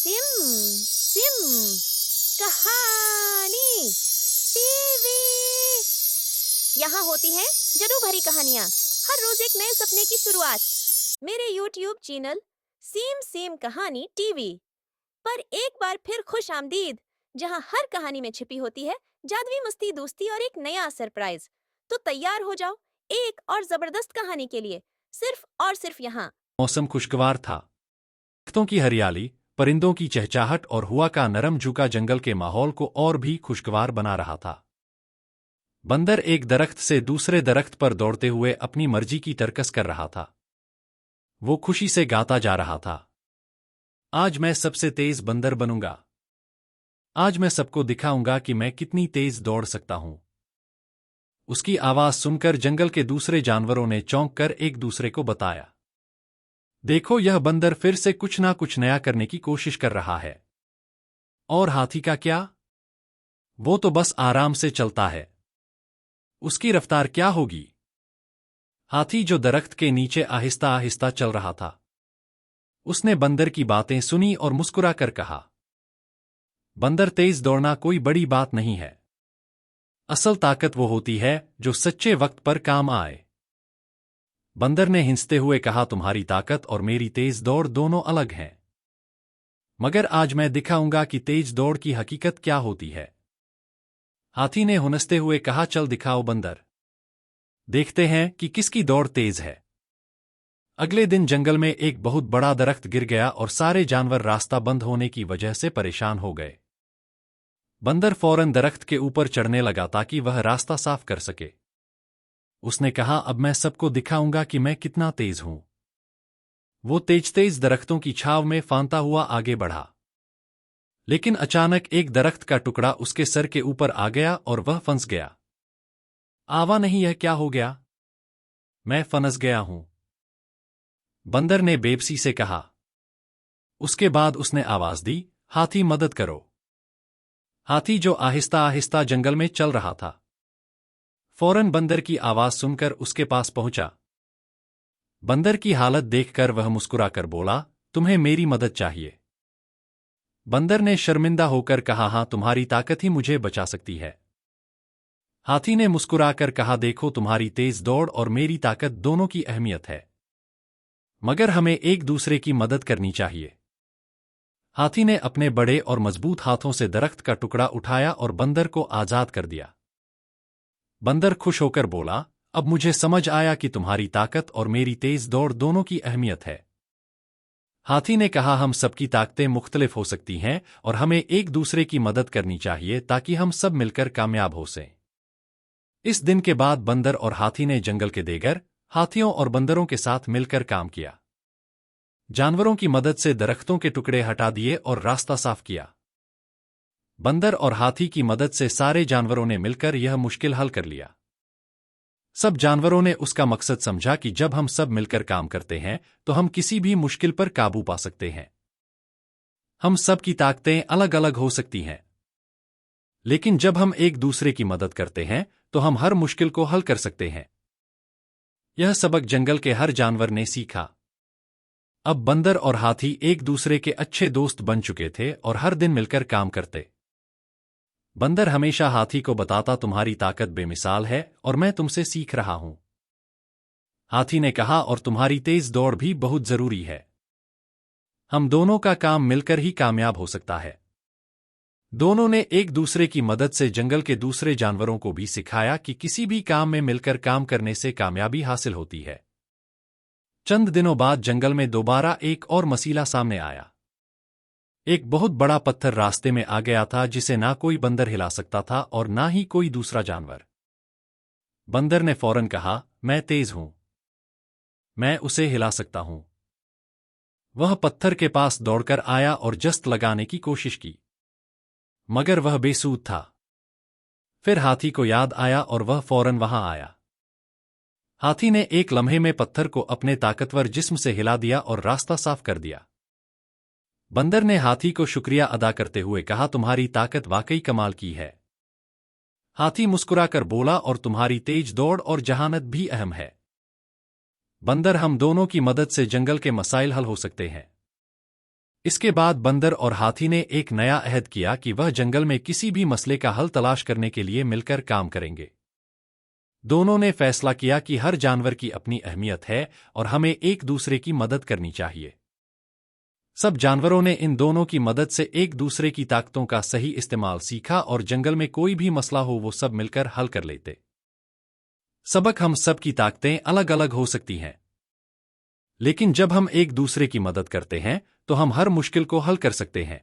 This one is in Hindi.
सिम सिम कहानी टीवी। यहाँ होती हैं जादू भरी कहानियाँ, हर रोज एक नए सपने की शुरुआत। मेरे YouTube चैनल सिम सिम कहानी टीवी पर एक बार फिर खुश आमदीद, जहाँ हर कहानी में छिपी होती है जादुई मस्ती, दोस्ती और एक नया सरप्राइज। तो तैयार हो जाओ एक और जबरदस्त कहानी के लिए, सिर्फ और सिर्फ यहाँ। मौसम खुशगवार था। दरख्तों की हरियाली, परिंदों की चहचहाहट और हवा का नरम झुका जंगल के माहौल को और भी खुशगवार बना रहा था। बंदर एक दरख्त से दूसरे दरख्त पर दौड़ते हुए अपनी मर्जी की तरकस कर रहा था। वो खुशी से गाता जा रहा था, आज मैं सबसे तेज बंदर बनूंगा। आज मैं सबको दिखाऊंगा कि मैं कितनी तेज दौड़ सकता हूं। उसकी आवाज सुनकर जंगल के दूसरे जानवरों ने चौंक कर एक दूसरे को बताया, देखो, यह बंदर फिर से कुछ ना कुछ नया करने की कोशिश कर रहा है। और हाथी का क्या? वो तो बस आराम से चलता है। उसकी रफ्तार क्या होगी? हाथी, जो दरख्त के नीचे आहिस्ता आहिस्ता चल रहा था, उसने बंदर की बातें सुनी और मुस्कुरा कर कहा, बंदर, तेज दौड़ना कोई बड़ी बात नहीं है। असल ताकत वो होती है जो सच्चे वक्त पर काम आए। बंदर ने हिंसते हुए कहा, तुम्हारी ताकत और मेरी तेज दौड़ दोनों अलग हैं। मगर आज मैं दिखाऊंगा कि तेज दौड़ की हकीकत क्या होती है। हाथी ने हुनसते हुए कहा, चल दिखाओ बंदर, देखते हैं कि किसकी दौड़ तेज है। अगले दिन जंगल में एक बहुत बड़ा दरख्त गिर गया और सारे जानवर रास्ता बंद होने की वजह से परेशान हो गए। बंदर फौरन दरख्त के ऊपर चढ़ने लगा ताकि वह रास्ता साफ कर सके। उसने कहा, अब मैं सबको दिखाऊंगा कि मैं कितना तेज हूं। वो तेज तेज दरख्तों की छाव में फांता हुआ आगे बढ़ा। लेकिन अचानक एक दरख्त का टुकड़ा उसके सर के ऊपर आ गया और वह फंस गया। आवा नहीं, यह क्या हो गया? मैं फंस गया हूं, बंदर ने बेबसी से कहा। उसके बाद उसने आवाज दी, हाथी मदद करो। हाथी, जो आहिस्ता आहिस्ता जंगल में चल रहा था, फौरन बंदर की आवाज सुनकर उसके पास पहुंचा। बंदर की हालत देखकर वह मुस्कुराकर बोला, तुम्हें मेरी मदद चाहिए? बंदर ने शर्मिंदा होकर कहा, हां, तुम्हारी ताकत ही मुझे बचा सकती है। हाथी ने मुस्कुराकर कहा, देखो, तुम्हारी तेज दौड़ और मेरी ताकत दोनों की अहमियत है, मगर हमें एक दूसरे की मदद करनी चाहिए। हाथी ने अपने बड़े और मजबूत हाथों से दरख्त का टुकड़ा उठाया और बंदर को आजाद कर दिया। बंदर खुश होकर बोला, अब मुझे समझ आया कि तुम्हारी ताकत और मेरी तेज दौड़ दोनों की अहमियत है। हाथी ने कहा, हम सबकी ताकतें मुख्तलिफ हो सकती हैं और हमें एक दूसरे की मदद करनी चाहिए ताकि हम सब मिलकर कामयाब हो सकें। इस दिन के बाद बंदर और हाथी ने जंगल के देगर हाथियों और बंदरों के साथ मिलकर काम किया। जानवरों की मदद से दरख्तों के टुकड़े हटा दिए और रास्ता साफ किया। बंदर और हाथी की मदद से सारे जानवरों ने मिलकर यह मुश्किल हल कर लिया। सब जानवरों ने उसका मकसद समझा कि जब हम सब मिलकर काम करते हैं तो हम किसी भी मुश्किल पर काबू पा सकते हैं। हम सब की ताकतें अलग अलग हो सकती हैं, लेकिन जब हम एक दूसरे की मदद करते हैं तो हम हर मुश्किल को हल कर सकते हैं। यह सबक जंगल के हर जानवर ने सीखा। अब बंदर और हाथी एक दूसरे के अच्छे दोस्त बन चुके थे और हर दिन मिलकर काम करते। बंदर हमेशा हाथी को बताता, तुम्हारी ताकत बेमिसाल है और मैं तुमसे सीख रहा हूं। हाथी ने कहा, और तुम्हारी तेज दौड़ भी बहुत जरूरी है। हम दोनों का काम मिलकर ही कामयाब हो सकता है। दोनों ने एक दूसरे की मदद से जंगल के दूसरे जानवरों को भी सिखाया कि किसी भी काम में मिलकर काम करने से कामयाबी हासिल होती है। चंद दिनों बाद जंगल में दोबारा एक और मसला सामने आया। एक बहुत बड़ा पत्थर रास्ते में आ गया था जिसे ना कोई बंदर हिला सकता था और ना ही कोई दूसरा जानवर। बंदर ने फौरन कहा, मैं तेज हूं, मैं उसे हिला सकता हूं। वह पत्थर के पास दौड़कर आया और जस्त लगाने की कोशिश की, मगर वह बेसूद था। फिर हाथी को याद आया और वह फौरन वहां आया। हाथी ने एक लम्हे में पत्थर को अपने ताकतवर जिस्म से हिला दिया और रास्ता साफ कर दिया। बंदर ने हाथी को शुक्रिया अदा करते हुए कहा, तुम्हारी ताकत वाकई कमाल की है। हाथी मुस्कुराकर बोला, और तुम्हारी तेज दौड़ और जहानत भी अहम है। बंदर, हम दोनों की मदद से जंगल के मसाइल हल हो सकते हैं। इसके बाद बंदर और हाथी ने एक नया अहद किया कि वह जंगल में किसी भी मसले का हल तलाश करने के लिए मिलकर काम करेंगे। दोनों ने फैसला किया कि हर जानवर की अपनी अहमियत है और हमें एक दूसरे की मदद करनी चाहिए। सब जानवरों ने इन दोनों की मदद से एक दूसरे की ताकतों का सही इस्तेमाल सीखा और जंगल में कोई भी मसला हो वो सब मिलकर हल कर लेते। सबक, हम सब की ताकतें अलग अलग हो सकती हैं, लेकिन जब हम एक दूसरे की मदद करते हैं तो हम हर मुश्किल को हल कर सकते हैं।